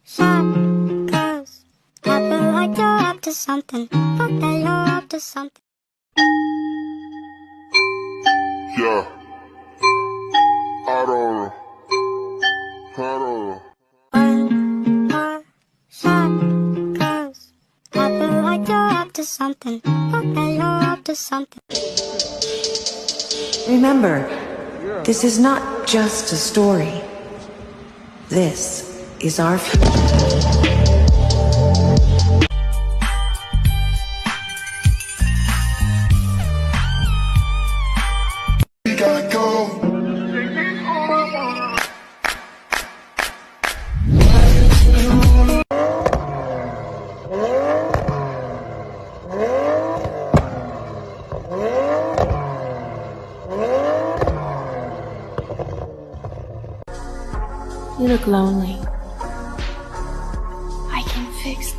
Some girls happen like you're up to something, but that you're up to something. Yeah. I don't know. When or some girls happen like you're up to something, but that you're up to something. Remember, this is not just a story. This is our future. We gotta go. You look lonely. I can fix